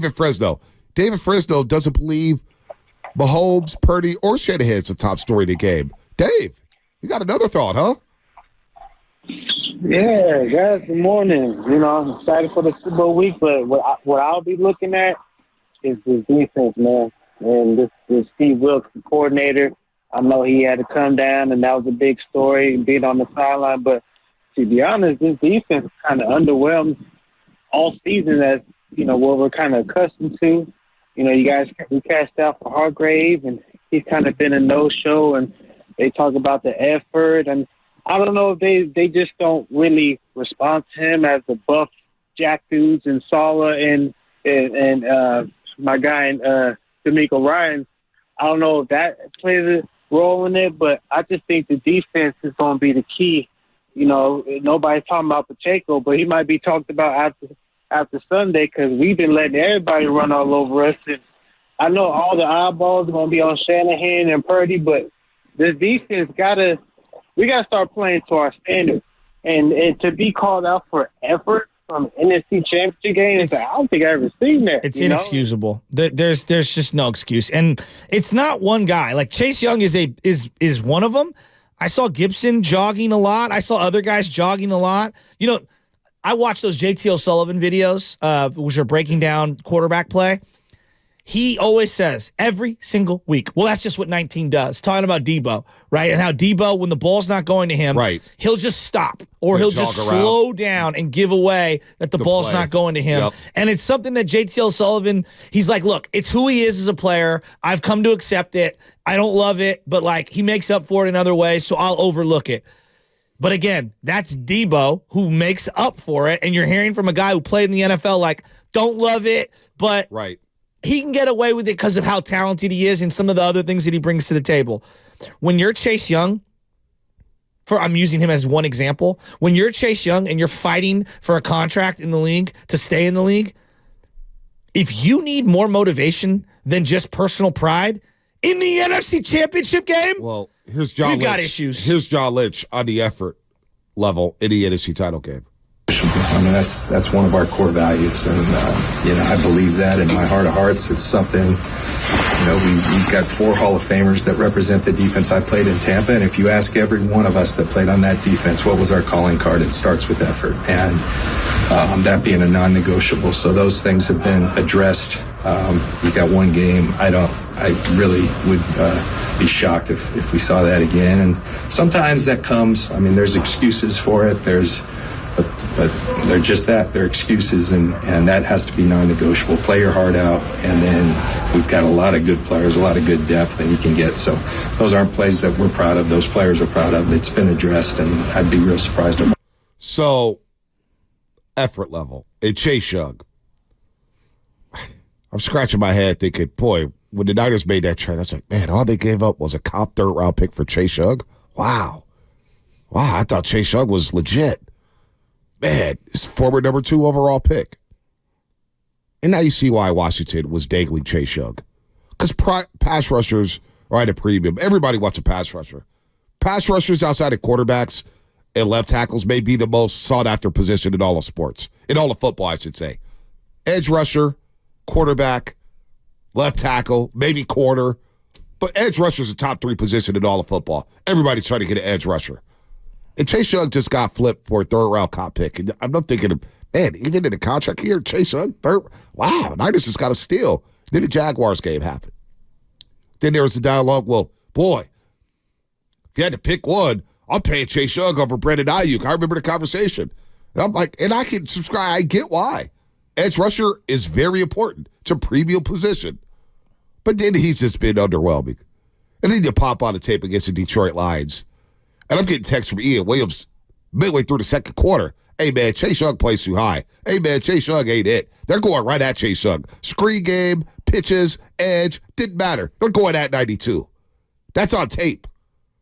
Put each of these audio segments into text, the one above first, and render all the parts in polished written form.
David Fresno. David Fresno doesn't believe Mahomes, Purdy, or Shanahan's the top story in the game. Dave, you got another thought, huh? Yeah, guys, good morning. I'm excited for the Super Bowl week, but what I'll be looking at is the defense, man. And this Steve Wilkes, the coordinator, I know he had to come down, and that was a big story, being on the sideline. But to be honest, this defense kind of underwhelmed all season as, what we're kind of accustomed to. We cashed out for Hargrave, and he's kind of been a no-show, and they talk about the effort. And I don't know if they just don't really respond to him as the buff Jack dudes and Sala and my guy, D'Amico Ryans. I don't know if that plays a role in it, but I just think the defense is going to be the key. Nobody's talking about Pacheco, but he might be talked about after Sunday because we've been letting everybody run all over us. And I know all the eyeballs are going to be on Shanahan and Purdy, but this defense we got to start playing to our standards. And to be called out for effort from NFC Championship games, I don't think I've ever seen that. It's inexcusable. There's just no excuse. And it's not one guy. Like Chase Young is one of them. I saw Gibson jogging a lot. I saw other guys jogging a lot. I watched those JT O'Sullivan videos, which are breaking down quarterback play. He always says every single week, well, that's just what 19 does. Talking about Debo, right? And how Debo, when the ball's not going to him, right, he'll just stop or he'll just slow down and give away that the ball's not going to him. Yep. And it's something that JT O'Sullivan, he's like, look, it's who he is as a player. I've come to accept it. I don't love it, but he makes up for it in other ways, so I'll overlook it. But again, that's Debo who makes up for it, and you're hearing from a guy who played in the NFL don't love it, but right, he can get away with it because of how talented he is and some of the other things that he brings to the table. When you're Chase Young, I'm using him as one example, when you're Chase Young and you're fighting for a contract in the league to stay in the league, if you need more motivation than just personal pride in the NFC Championship game, well, here's John Lynch. We've got issues. Here's John Lynch on the effort level in the NFC title game. I mean, that's one of our core values, and I believe that in my heart of hearts. It's something, we've got 4 Hall of Famers that represent the defense I played in Tampa, and if you ask every one of us that played on that defense, what was our calling card, it starts with effort, and that being a non-negotiable. So those things have been addressed. We got one game. I really would be shocked if we saw that again, and sometimes that comes. There's excuses for it. But they're just that. They're excuses, and that has to be non-negotiable. Play your heart out, and then we've got a lot of good players, a lot of good depth that you can get. So those aren't plays that we're proud of. Those players are proud of. It's been addressed, and I'd be real surprised. So, effort level. And Chase Young. I'm scratching my head thinking, boy, when the Niners made that trade, I was like, man, all they gave up was a top 3rd-round pick for Chase Young? Wow, I thought Chase Young was legit. Man, his former number 2 overall pick. And now you see why Washington was dangling Chase Young. Because pass rushers are at a premium. Everybody wants a pass rusher. Pass rushers outside of quarterbacks and left tackles may be the most sought-after position in all of sports. In all of football, I should say. Edge rusher, quarterback, left tackle, maybe corner. But edge rusher is a top 3 position in all of football. Everybody's trying to get an edge rusher. And Chase Young just got flipped for a 3rd-round comp pick. And I'm not thinking of, man, even in the contract here, Chase Young, 3rd. Wow, Niners just got a steal. Then the Jaguars game happened. Then there was the dialogue, well, boy, if you had to pick one, I'm paying Chase Young over Brandon Ayuk. I remember the conversation. And I'm like, and I can subscribe. I get why. Edge rusher is very important. It's a premium position. But then he's just been underwhelming. And then you pop on the tape against the Detroit Lions. And I'm getting texts from Ian Williams midway through the second quarter. Hey, man, Chase Young plays too high. Hey, man, Chase Young ain't it. They're going right at Chase Young. Screen game, pitches, edge, didn't matter. They're going at 92. That's on tape.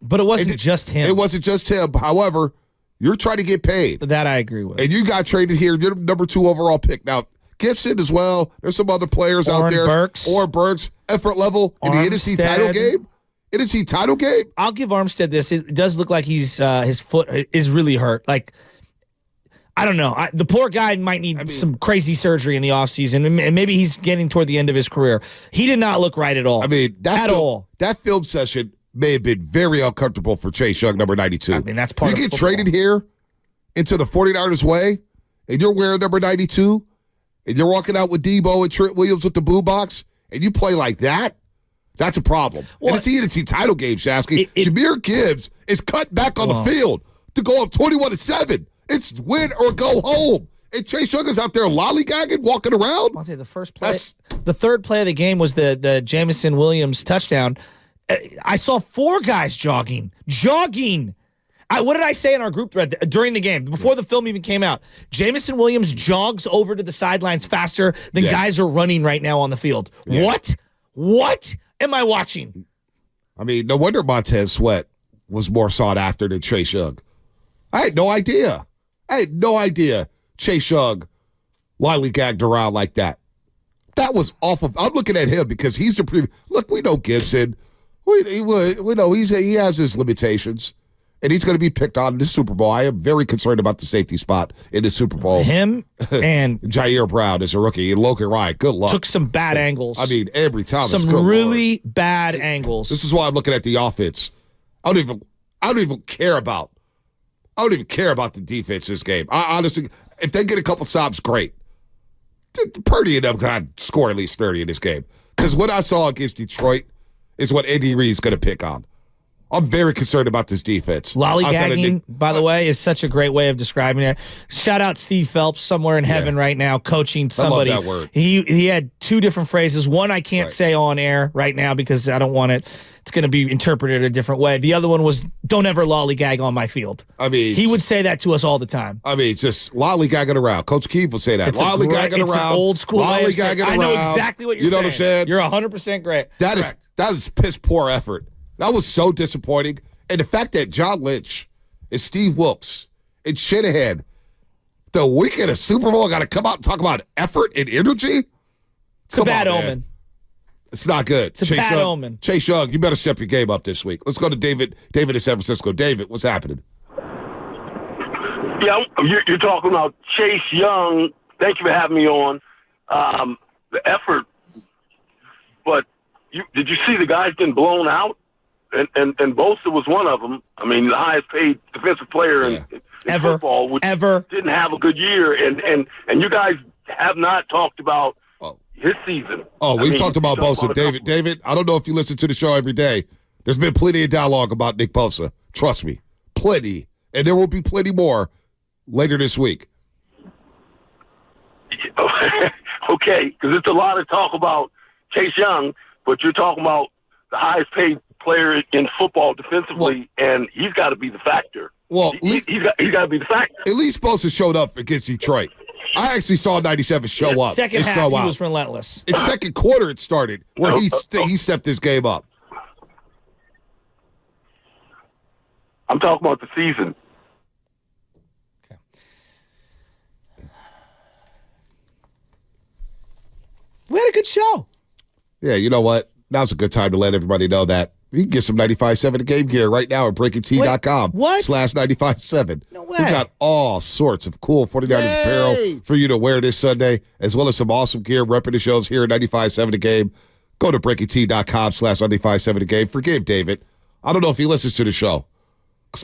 But it wasn't just him. It wasn't just him. However, you're trying to get paid. That I agree with. And you got traded here. You're number 2 overall pick. Now, Gibson as well. There's some other players out there. Or Burks. Effort level in the NFC title game. NFC title game? I'll give Armstead this. It does look like his foot is really hurt. I don't know. The poor guy might need some crazy surgery in the offseason, and maybe he's getting toward the end of his career. He did not look right at all. I mean, that film session may have been very uncomfortable for Chase Young, number 92. I mean, that's part of You get football. traded here into the 49ers way, and you're wearing number 92, and you're walking out with Debo and Trent Williams with the boombox, and you play like that, that's a problem. Well, and it's the NFC title game, Shasky. Jahmyr Gibbs is cut back on the field to go up 21-7. It's win or go home. And Chase Young is out there lollygagging, walking around. I'll tell you, the third play of the game was the Jamison Williams touchdown. I saw 4 guys jogging. What did I say in our group thread during the game, before the film even came out? Jamison Williams jogs over to the sidelines faster than guys are running right now on the field. Yeah. What am I watching? I mean, no wonder Montez Sweat was more sought after than Chase Young. I had no idea Chase Young lollygagged around like that. That was awful. I'm looking at him because he's the previous. Look, we know Gibson. We know he has his limitations, and he's going to be picked on in the Super Bowl. I am very concerned about the safety spot in the Super Bowl. Him and Jair Brown as a rookie and Logan Ryan. Good luck. Took some bad angles. I mean, every time. Some really bad angles. This is why I'm looking at the offense. I don't even care about the defense this game. I honestly, if they get a couple stops, great. Purdy and them got score at least 30 in this game. Because what I saw against Detroit is what Andy Reid's going to pick on. I'm very concerned about this defense. Lollygagging, by the way, is such a great way of describing it. Shout out Steve Phelps somewhere in heaven right now coaching somebody. I love that word. He had 2 different phrases. One I can't say on air right now because I don't want it. It's going to be interpreted a different way. The other one was, don't ever lollygag on my field. I mean, he would say that to us all the time. I mean, it's just lollygagging around. Coach Keefe will say that. Lollygagging around. It's an old school lollygagging around. I know exactly what you're saying. You know what I'm saying? You're 100% great. That is piss poor effort. That was so disappointing. And the fact that John Lynch and Steve Wilkes and Shanahan, the weekend of Super Bowl, got to come out and talk about effort and energy? It's a bad omen. It's not good. It's a bad omen. Chase Young, you better step your game up this week. Let's go to David. David in San Francisco. David, what's happening? Yeah, you're talking about Chase Young. Thank you for having me on. The effort. But did you see the guys getting blown out? And Bosa was one of them. I mean, the highest paid defensive player in football, which didn't have a good year. And you guys have not talked about his season. We've talked about Bosa. David, I don't know if you listen to the show every day. There's been plenty of dialogue about Nick Bosa. Trust me. Plenty. And there will be plenty more later this week. Okay, because it's a lot of talk about Chase Young, but you're talking about the highest paid player in football defensively, and he's got to be the factor. Well, he's got to be the factor. At least Bosa showed up against Detroit. I actually saw 97 show up. Second half, he was relentless. In second quarter, it started where he stepped his game up. I'm talking about the season. Okay. We had a good show. Yeah, you know what? Now's a good time to let everybody know that you can get some 95.7 The Game gear right now at BreakingT.com/95.7. No way. We got all sorts of cool 49ers apparel for you to wear this Sunday, as well as some awesome gear repping the shows here at 95.7 The Game. Go to BreakingT.com/95.7 The Game. Forgive David. I don't know if he listens to the show.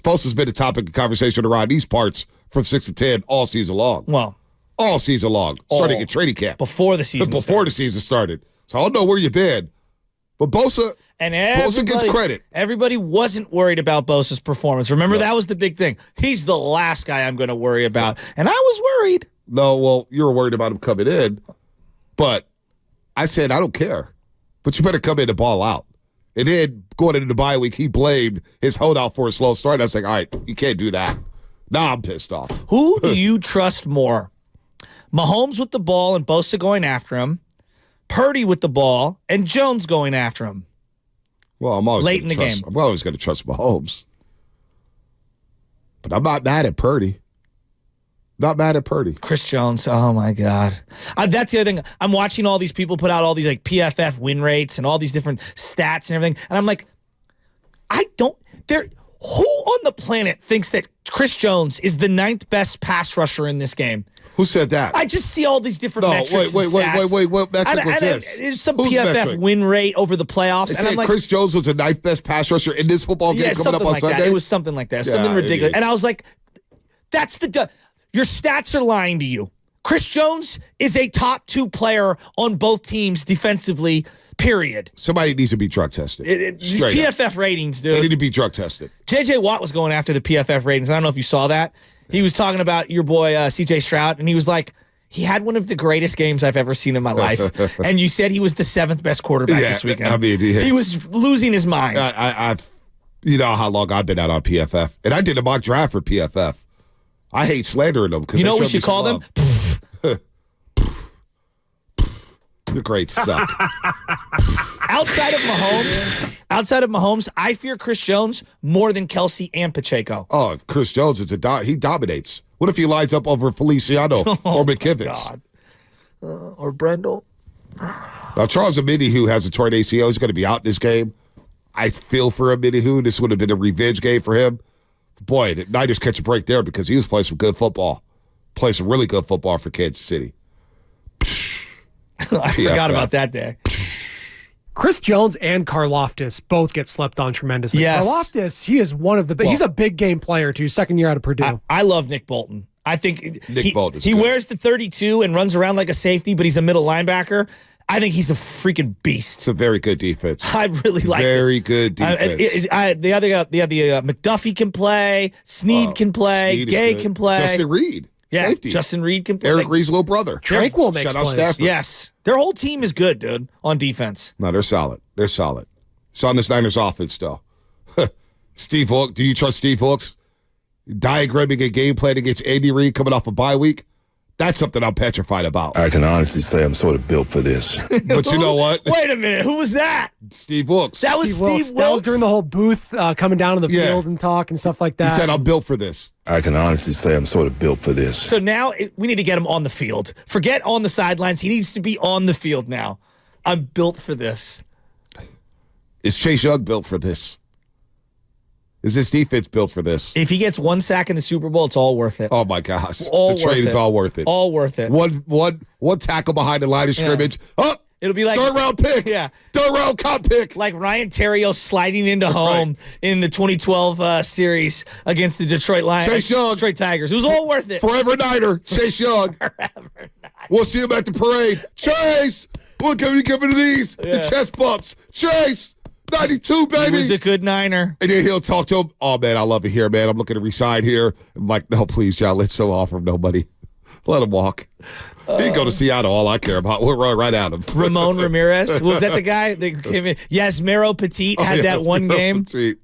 Post has been a topic of conversation around these parts from 6 to 10 all season long. Well, all season long, starting at training camp. Before the season started. So I don't know where you've been. But Bosa gets credit. Everybody wasn't worried about Bosa's performance. Remember, that was the big thing. He's the last guy I'm going to worry about. And I was worried. No, well, you were worried about him coming in. But I said, I don't care. But you better come in and ball out. And then going into the bye week, he blamed his holdout for a slow start. I was like, all right, you can't do that. Now I'm pissed off. Who do you trust more? Mahomes with the ball and Bosa going after him, Purdy with the ball and Jones going after him. Well, I'm always late in the game. I'm always going to trust Mahomes. But I'm not mad at Purdy. Not mad at Purdy. Chris Jones, oh my God. That's the other thing. I'm watching all these people put out all these like PFF win rates and all these different stats and everything. And I'm like, Who on the planet thinks that Chris Jones is the 9th best pass rusher in this game? Who said that? I just see all these different metrics. Wait. What metric was this? It's some Whose PFF metric? win rate over the playoffs. They And I'm said like, Chris Jones was the 9th best pass rusher in this football game coming up on like Sunday. that. It was something like that. Something ridiculous. idiot. And I was like, your stats are lying to you. Chris Jones is a top 2 player on both teams defensively, period. Somebody needs to be drug tested. These Straight up. PFF ratings, They need dude. to be drug tested. J.J. Watt was going after the PFF ratings. I don't know if you saw that. He was talking about your boy C.J. Stroud, and he was like, he had one of the greatest games I've ever seen in my life. And you said he was the 7th best quarterback this weekend. I mean, he was losing his mind. I've, you know how long I've been out on PFF, and I did a mock draft for PFF. I hate slandering them because You know what we should call them? You're great suck. Outside of Mahomes, I fear Chris Jones more than Kelsey and Pacheco. Oh, if Chris Jones is he dominates. What if he lines up over Feliciano or McKivitz? God. Or Brendel. Now, Charles Omenihu, who has a torn ACL, he's going to be out in this game. I feel for Omenihu. This would have been a revenge game for him. Boy, the Niners catch a break there because he was playing some good football. Playing some really good football for Kansas City. I forgot about that day. Chris Jones and Karlaftis both get slept on tremendously. Yes. Karlaftis, he is one of the he's a big game player too. Second year out of Purdue. I love Nick Bolton. I think Nick Bolton's he good. wears the 32 and runs around like a safety, but he's a middle linebacker. I think he's a freaking beast. It's a very good defense. I really like Very good defense. the other McDuffie can play, Snead can play, Snead is Gay good. can play. Justin Reed, Yeah, safety. Justin Reed can play. Eric Reed's little brother. Tranquil makes Shout out plays. Stafford. Yes. Their whole team is good, dude, on defense. No, they're solid. They're solid. It's on this Niners offense, though. Steve Wilks, do you trust Steve Wilks? Diagramming a game plan against Andy Reid coming off a bye week? That's something I'm petrified about. I can honestly say I'm sort of built for this. But you know what? Wait a minute. Who was that? Steve Wilks. That was Steve Wilks? That was during the whole booth coming down to the Yeah. field and talk and stuff like He that. said, I'm built for this. I can honestly say I'm sort of built for this. So now we need to get him on the field. Forget on the sidelines. He needs to be on the field now. I'm built for this. Is Chase Young built for this? Is this defense built for this? If he gets 1 sack in the Super Bowl, it's all worth it. Oh, my gosh. All the trade worth is it. all worth it. All worth it. One tackle behind the line of scrimmage. Up. It'll be like 3rd round pick. Yeah. 3rd round cop pick. like Ryan Terrio sliding into home in the 2012 series against the Detroit Lions. Chase Young. Detroit Tigers. It was all worth it. Forever Niner. Chase Young. We'll see him at the parade. Chase. Look at me giving these. The chest bumps. Chase. 92, He baby. was a good Niner. And then he'll talk to him. Oh, man, I love it here, man. I'm looking to resign here. I'm like, no, please, John. Let's so offer him nobody. Let him walk. He can go to Seattle. All I care about. We'll run right at him. Ramon Ramirez. Was that the guy that came in? Yes, Mero Petit had that one Mero game. Petit.